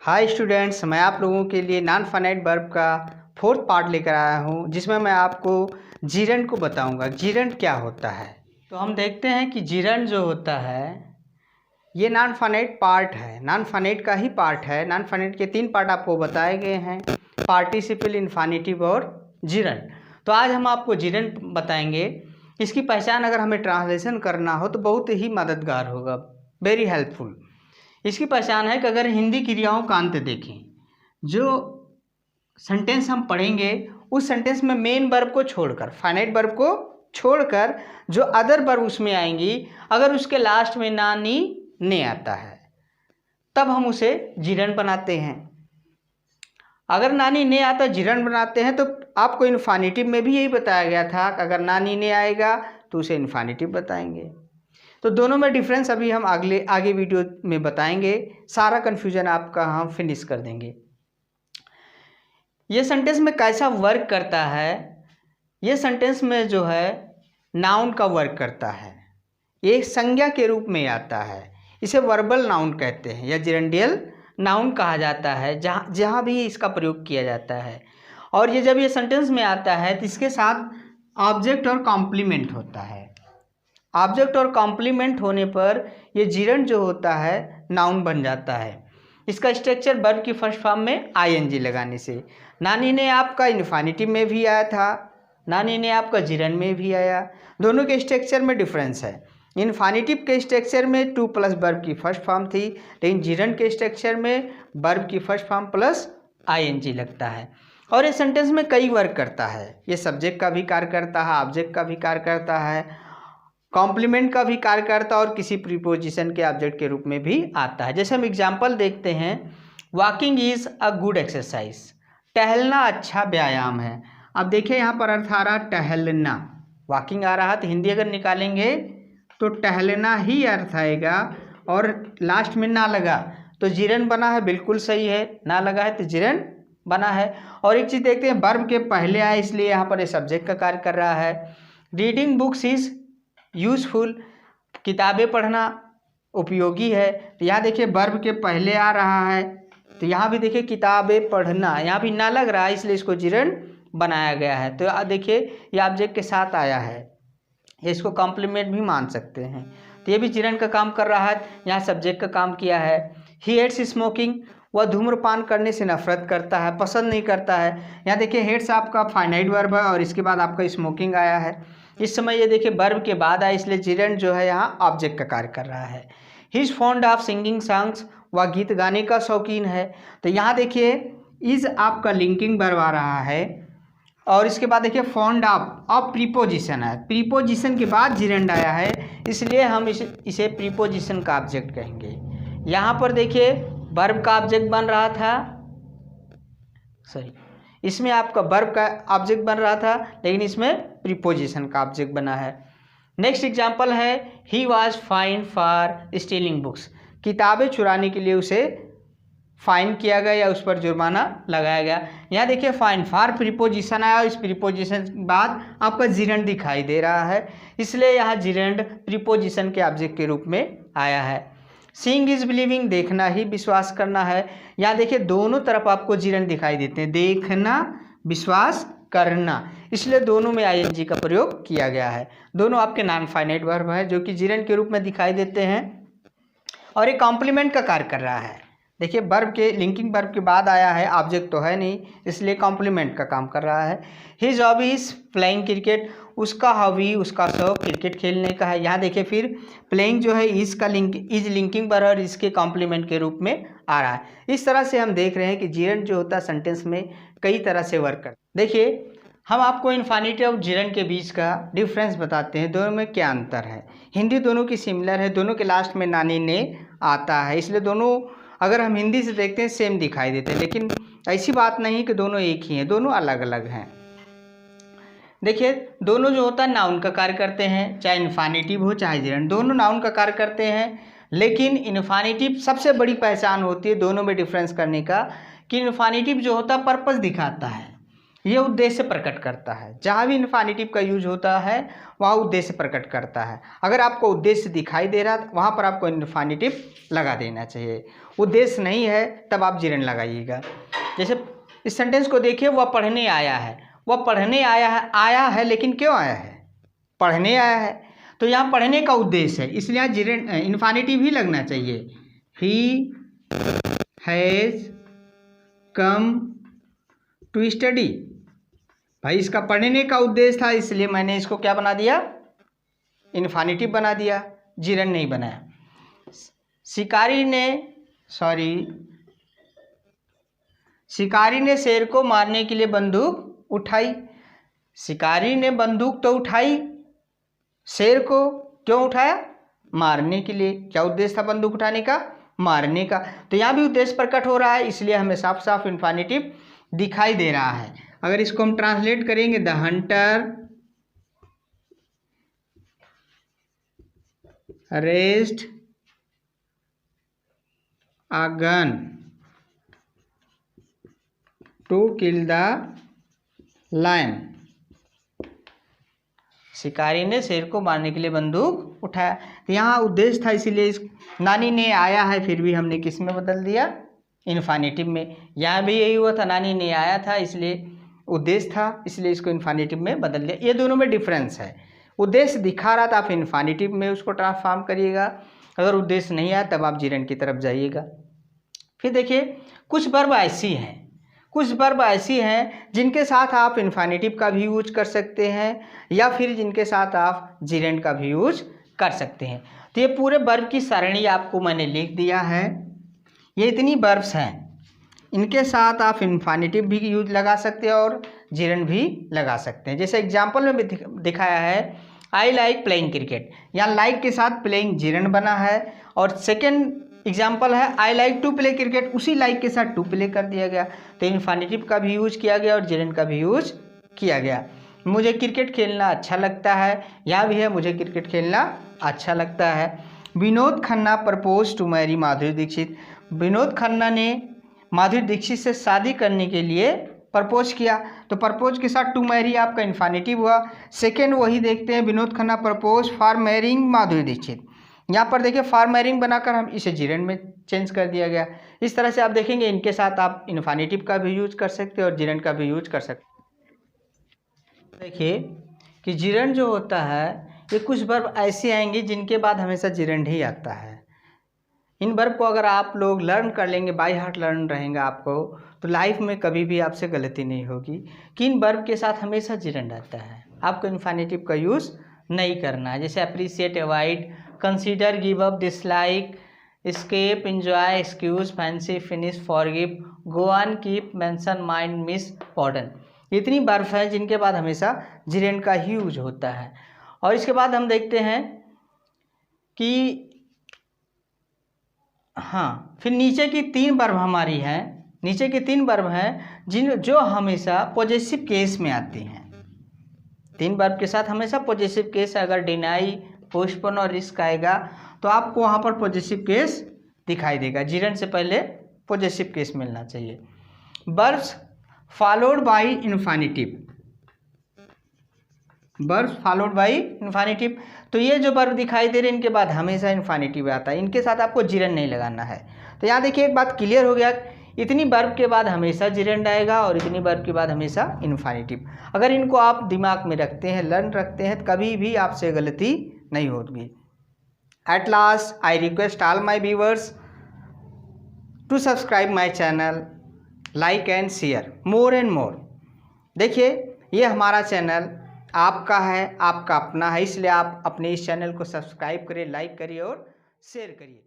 Hi students, मैं आप लोगों के लिए नॉन फाइनाइट वर्ब का फोर्थ पार्ट लेकर आया हूं, जिसमें मैं आपको जीरेंड को बताऊंगा। जीरेंड क्या होता है, तो हम देखते हैं कि जीरेंड जो होता है ये नॉन फाइनाइट पार्ट है, नॉन फाइनाइट का ही पार्ट है। नॉन फाइनाइट के 3 पार्ट आपको बताए गए हैं, पार्टिसिपल, इन्फिनिटिव और जीरेंड। तो आज हम आपको जीरेंड बताएंगे। इसकी पहचान अगर हमें ट्रांसलेशन करना हो तो बहुत ही मददगार होगा, वेरी हेल्पफुल। इसकी पहचान है कि अगर हिंदी क्रियाओं का अंत देखें, जो सेंटेंस हम पढ़ेंगे उस सेंटेंस में मेन वर्ब को छोड़कर, फाइनाइट वर्ब को छोड़कर जो अदर वर्ब उसमें आएंगी, अगर उसके लास्ट में ना, नी, ने आता है तब हम उसे जीरेंड बनाते हैं। अगर नानी ने आता जीरेंड बनाते हैं। तो आपको इन्फिनिटिव में भी यही बताया गया था कि अगर नानी ने आएगा तो उसे इन्फिनिटिव बताएंगे। तो दोनों में डिफरेंस अभी हम आगे वीडियो में बताएंगे। सारा कन्फ्यूजन आपका हम फिनिश कर देंगे। ये सेंटेंस में कैसा वर्क करता है, ये सेंटेंस में जो है नाउन का वर्क करता है, ये संज्ञा के रूप में आता है। इसे वर्बल नाउन कहते हैं या जेरेंडियल नाउन कहा जाता है, जहाँ भी इसका प्रयोग किया जाता है। और ये जब ये सेंटेंस में आता है तो इसके साथ ऑब्जेक्ट और कॉम्प्लीमेंट होता है। ऑब्जेक्ट और कॉम्प्लीमेंट होने पर ये जीरेंड जो होता है नाउन बन जाता है। इसका स्ट्रक्चर वर्ब की फर्स्ट फॉर्म में आईएनजी लगाने से। नानी ने आपका इन्फिनिटिव में भी आया था, नानी ने आपका जीरेंड में भी आया। दोनों के स्ट्रक्चर में डिफरेंस है। इन्फिनिटिव के स्ट्रक्चर में टू प्लस वर्ब की फर्स्ट फॉर्म थी, लेकिन जीरेंड के स्ट्रक्चर में वर्ब की फर्स्ट फॉर्म प्लस आईएनजी लगता है। और ये सेंटेंस में कई वर्क करता है। ये सब्जेक्ट का भी कार्य करता है, ऑब्जेक्ट का भी कार्य करता है, कॉम्प्लीमेंट का भी कार्य करता है और किसी प्रीपोजिशन के ऑब्जेक्ट के रूप में भी आता है। जैसे हम एग्जांपल देखते हैं, walking is a good exercise, टहलना अच्छा व्यायाम है। अब देखिए यहाँ पर अर्थ आ रहा टहलना, वॉकिंग आ रहा तो हिंदी अगर निकालेंगे तो टहलना ही अर्थ आएगा, और लास्ट में ना लगा तो जीरेंड बना है, बिल्कुल सही है। ना लगा है तो जीरेंड बना है। और एक चीज़ देखते हैं, वर्ब के पहले आए इसलिए यहाँ पर ये सब्जेक्ट का कार्य कर रहा है। रीडिंग बुक्स इज़ यूज़फुल, किताबें पढ़ना उपयोगी है। तो यहाँ देखिए वर्ब के पहले आ रहा है, तो यहाँ भी देखिए किताबें पढ़ना, यहाँ भी ना लग रहा है इसलिए इसको जीरेंड बनाया गया है। तो देखिए ये ऑब्जेक्ट के साथ आया है, इसको कॉम्प्लीमेंट भी मान सकते हैं। तो ये भी जीरेंड का काम कर रहा है, यहाँ सब्जेक्ट का काम किया है। ही हेट्स स्मोकिंग, वह धूम्रपान करने से नफरत करता है, पसंद नहीं करता है। यहाँ देखिए हेट्स आपका फाइनाइट वर्ब है और इसके बाद आपका स्मोकिंग आया है। इस समय ये देखिए वर्ब के बाद आया, इसलिए जीरेंड जो है यहाँ ऑब्जेक्ट का कार्य कर रहा है। He is fond of singing songs, वह गीत गाने का शौकीन है। तो यहाँ देखिए इज़ आपका लिंकिंग वर्ब आ रहा है, और इसके बाद देखिए फॉन्ड ऑफ प्रीपोजिशन है, प्रीपोजिशन के बाद जीरेंड आया है, इसलिए हम इसे प्रीपोजिशन का ऑब्जेक्ट कहेंगे। यहाँ पर देखिए वर्ब का ऑब्जेक्ट बन रहा था, सॉरी, इसमें आपका वर्ब का ऑब्जेक्ट बन रहा था, लेकिन इसमें प्रीपोजिशन का ऑब्जेक्ट बना है। नेक्स्ट एग्जांपल है, he was fine for stealing books, किताबें चुराने के लिए उसे फाइन किया गया या उस पर जुर्माना लगाया गया। यहाँ देखिए फाइन फॉर प्रीपोजिशन आया और इस प्रीपोजिशन के बाद आपका जीरेंड दिखाई दे रहा है, इसलिए यहाँ जीरेंड प्रीपोजिशन के ऑब्जेक्ट के रूप में आया है। सीइंग इज बिलीविंग, देखना ही विश्वास करना है। यहाँ देखिए दोनों तरफ आपको जीरेंड दिखाई देते हैं, देखना, विश्वास करना, इसलिए दोनों में आईएनजी का प्रयोग किया गया है। दोनों आपके नॉन फाइनाइट वर्ब है जो कि जीरेंड के रूप में दिखाई देते हैं, और एक कॉम्प्लीमेंट का कार्य कर रहा है। देखिए वर्ब के लिंकिंग वर्ब के बाद आया है, ऑब्जेक्ट तो है नहीं, इसलिए कॉम्प्लीमेंट का काम कर रहा है। His hobby is playing cricket, उसका हॉबी, उसका शौक क्रिकेट खेलने का है। यहाँ देखिए फिर प्लेइंग जो है इज का इज लिंकिंग वर्ब और इसके कॉम्प्लीमेंट के रूप में आ रहा है। इस तरह से हम देख रहे हैं कि जीरेंड जो होता है सेंटेंस में कई तरह से वर्क करता है। देखिए हम आपको इन्फिनिटिव और जीरेंड के बीच का डिफरेंस बताते हैं, दोनों में क्या अंतर है। हिंदी दोनों की सिमिलर है, दोनों के लास्ट में नानी ने आता है, इसलिए दोनों अगर हम हिंदी से देखते हैं सेम दिखाई देते हैं, लेकिन ऐसी बात नहीं कि दोनों एक ही हैं, दोनों अलग अलग हैं। देखिए दोनों जो होता है नाउन का कार्य करते हैं, चाहे इन्फिनिटिव हो चाहे जीरेंड, दोनों नाउन का कार्य करते हैं। लेकिन इन्फिनिटिव सबसे बड़ी पहचान होती है दोनों में डिफरेंस करने का, कि इन्फिनिटिव जो होता है पर्पस दिखाता है, ये उद्देश्य प्रकट करता है। जहाँ भी इन्फिनेटिव का यूज होता है वहाँ उद्देश्य प्रकट करता है। अगर आपको उद्देश्य दिखाई दे रहा वहाँ पर आपको इन्फिनेटिव लगा देना चाहिए। उद्देश्य नहीं है तब आप जिरंड लगाइएगा। जैसे इस सेंटेंस को देखिए, वह पढ़ने आया है। वह पढ़ने आया है लेकिन क्यों आया है? पढ़ने आया है, तो यहाँ पढ़ने का उद्देश्य है, इसलिए यहाँ जिरंड इन्फिनेटिव ही लगना चाहिए। He has come to study. भाई इसका पढ़ने का उद्देश्य था, इसलिए मैंने इसको क्या बना दिया? इन्फिनेटिव बना दिया, जिरंड नहीं बनाया। शिकारी ने शेर को मारने के लिए बंदूक उठाई। शिकारी ने बंदूक तो उठाई, शेर को क्यों उठाया? मारने के लिए। क्या उद्देश्य था बंदूक उठाने का? मारने का। तो यहाँ भी उद्देश्य प्रकट हो रहा है, इसलिए हमें साफ साफ इन्फिनेटिव दिखाई दे रहा है। अगर इसको हम ट्रांसलेट करेंगे, the Hunter raised a gun to kill the lion। शिकारी ने शेर को मारने के लिए बंदूक उठाया। यहाँ उद्देश्य था, इसीलिए इस नानी ने आया है फिर भी हमने किस में बदल दिया? इन्फिनेटिव में। यहाँ भी यही हुआ था, नानी ने आया था इसलिए उद्देश्य था, इसलिए इसको इन्फिनेटिव में बदल दिया। ये दोनों में डिफरेंस है। उद्देश्य दिखा रहा था, आप इन्फिनेटिव में उसको ट्रांसफॉर्म करिएगा। अगर उद्देश्य नहीं आया तब आप जिरंड की तरफ जाइएगा। फिर देखिए, कुछ वर्ब ऐसी हैं जिनके साथ आप इन्फिनेटिव का भी यूज कर सकते हैं या फिर जिनके साथ आप जिरंड का भी यूज कर सकते हैं। तो ये पूरे वर्ब की सारणी आपको मैंने लिख दिया है। ये इतनी वर्ब्स हैं, इनके साथ आप इन्फिनेटिव भी यूज लगा सकते हैं और जिरंड भी लगा सकते हैं। जैसे एग्जाम्पल में भी दिखाया है, आई लाइक प्लेइंग क्रिकेट। यहाँ लाइक के साथ प्लेइंग जिरंड बना है। और सेकेंड एग्जाम्पल है, I like to play cricket, उसी लाइक के साथ टू प्ले कर दिया गया। तो इन्फिनेटिव का भी यूज किया गया और जिरंड का भी यूज किया गया। मुझे क्रिकेट खेलना अच्छा लगता है, यहाँ भी है मुझे क्रिकेट खेलना अच्छा लगता है। Vinod Khanna propose to marry Madhuri Dixit. Vinod Khanna ने माधुरी दीक्षित से शादी करने के लिए प्रपोज किया। तो प्रपोज के साथ टू मैरी आपका इन्फिनेटिव हुआ। सेकेंड वही देखते हैं, Vinod Khanna propose for marrying Madhuri Dixit. यहाँ पर देखिए फॉर मैरिंग बनाकर हम इसे जिरंड में चेंज कर दिया गया। इस तरह से आप देखेंगे इनके साथ आप इन्फिनेटिव का भी यूज कर सकते हैं और जिरंड का भी यूज कर सकते हैं। देखिए कि जिरंड जो होता है, ये कुछ वर्ब ऐसे आएंगे जिनके बाद हमेशा जिरंड ही आता है। इन वर्ब को अगर आप लोग लर्न कर लेंगे, बाय हार्ट लर्न रहेंगे आपको, तो लाइफ में कभी भी आपसे गलती नहीं होगी कि इन वर्ब के साथ हमेशा जिरंड आता है। आपको इन्फिनेटिव का यूज़ नहीं करना है। जैसे appreciate, avoid, consider, give up, dislike, escape, enjoy, excuse, fancy, finish, forgive, go on, keep, mention, mind, miss, pardon. इतनी वर्ब हैं जिनके बाद हमेशा जिरंड का ही यूज होता है। और इसके बाद हम देखते हैं कि फिर नीचे की तीन वर्ब हमारी हैं। नीचे की तीन वर्ब हैं जो हमेशा पॉजेसिव केस में आती हैं। तीन वर्ब के साथ हमेशा पॉजेसिव केस, अगर डिनाई, पोस्टपोन और रिस्क आएगा तो आपको वहाँ पर पॉजेसिव केस दिखाई देगा। जिरंड से पहले पॉजेसिव केस मिलना चाहिए। Verbs followed by infinitive, verbs followed by infinitive. तो ये जो वर्ब दिखाई दे रहे हैं इनके बाद हमेशा इन्फिनेटिव आता है, इनके साथ आपको जिरंड नहीं लगाना है। तो यहाँ देखिए एक बात क्लियर हो गया, इतनी वर्ब के बाद हमेशा जिरंड आएगा और इतनी वर्ब के बाद हमेशा इन्फिनेटिव। अगर इनको आप दिमाग में रखते हैं, लर्न रखते हैं, कभी भी आपसे गलती नहीं होगी। At last I request all my viewers to subscribe my channel, like and share more and more. देखिए ये हमारा चैनल आपका है, आपका अपना है, इसलिए आप अपने इस चैनल को सब्सक्राइब करिए, लाइक करिए और शेयर करिए।